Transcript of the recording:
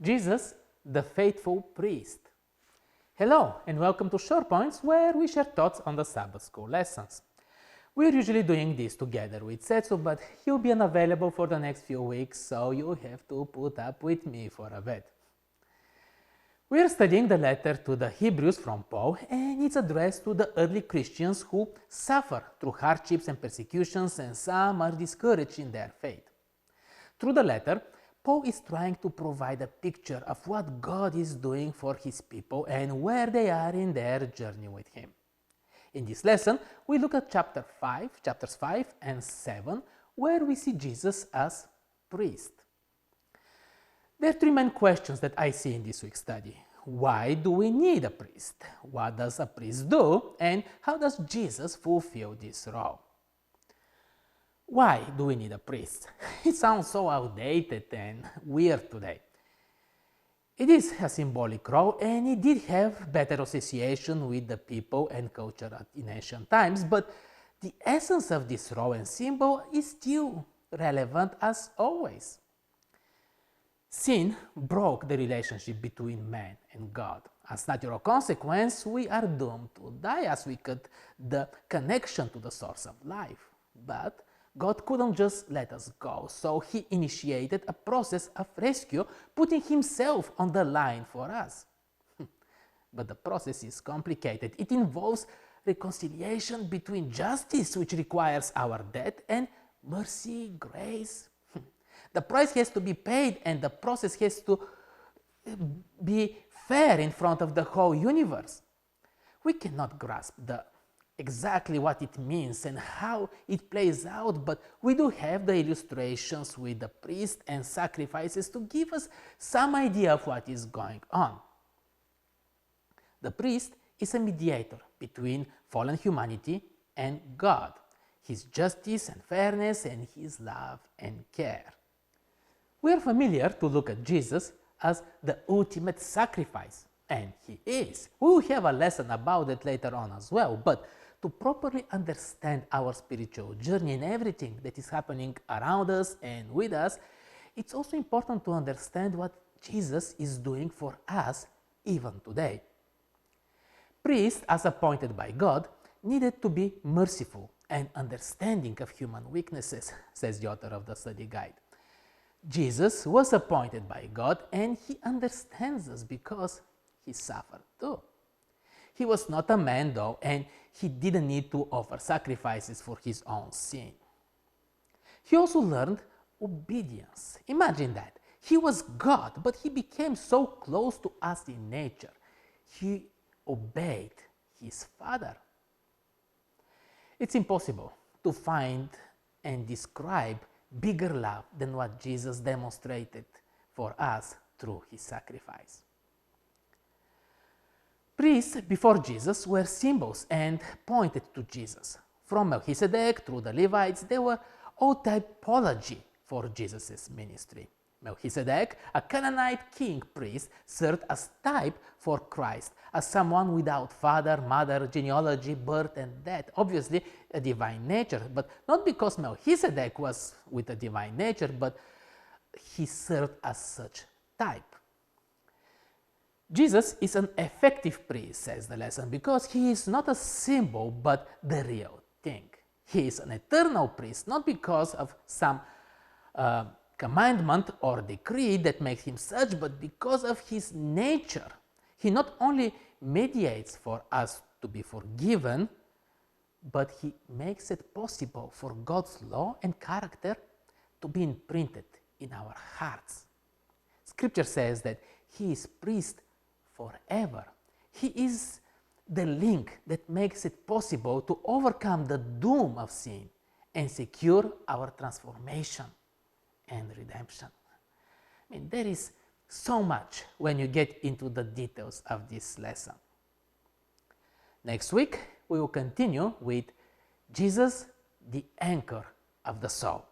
Jesus, the faithful priest. Hello and welcome to Short Points, where we share thoughts on the Sabbath school lessons. We're usually doing this together with Setsu, but he'll be unavailable for the next few weeks, so you have to put up with me for a bit. We're studying the letter to the Hebrews from Paul, and it's addressed to the early Christians who suffer through hardships and persecutions, and some are discouraged in their faith. Through the letter, Paul is trying to provide a picture of what God is doing for his people and where they are in their journey with him. In this lesson, we look at chapters 5 and 7, where we see Jesus as priest. There are three main questions that I see in this week's study. Why do we need a priest? What does a priest do? And how does Jesus fulfill this role? Why do we need a priest? It sounds so outdated and weird today. It is a symbolic role, and it did have better association with the people and culture in ancient times, but the essence of this role and symbol is still relevant as always. Sin broke the relationship between man and God. As natural consequence, we are doomed to die as we cut the connection to the source of life. But God couldn't just let us go, so he initiated a process of rescue, putting himself on the line for us. But the process is complicated. It involves reconciliation between justice, which requires our death, and mercy, grace. The price has to be paid, and the process has to be fair in front of the whole universe. We cannot grasp exactly what it means and how it plays out, but we do have the illustrations with the priest and sacrifices to give us some idea of what is going on. The priest is a mediator between fallen humanity and God, his justice and fairness, and his love and care. We are familiar to look at Jesus as the ultimate sacrifice, and he is. We will have a lesson about it later on as well, but to properly understand our spiritual journey and everything that is happening around us and with us, it's also important to understand what Jesus is doing for us even today. Priests, as appointed by God, needed to be merciful and understanding of human weaknesses, says the author of the study guide. Jesus was appointed by God, and he understands us because he suffered too. He was not a man though, and he didn't need to offer sacrifices for his own sin. He also learned obedience. Imagine that. He was God, but he became so close to us in nature. He obeyed his Father. It's impossible to find and describe bigger love than what Jesus demonstrated for us through his sacrifice. Priests before Jesus were symbols and pointed to Jesus. From Melchizedek through the Levites, they were all typology for Jesus' ministry. Melchizedek, a Canaanite king priest, served as type for Christ, as someone without father, mother, genealogy, birth, and death. Obviously, a divine nature, but not because Melchizedek was with a divine nature, but he served as such type. Jesus is an effective priest, says the lesson, because he is not a symbol, but the real thing. He is an eternal priest, not because of some commandment or decree that makes him such, but because of his nature. He not only mediates for us to be forgiven, but he makes it possible for God's law and character to be imprinted in our hearts. Scripture says that he is priest forever. He is the link that makes it possible to overcome the doom of sin and secure our transformation and redemption. I mean, there is so much when you get into the details of this lesson. Next week, we will continue with Jesus, the anchor of the soul.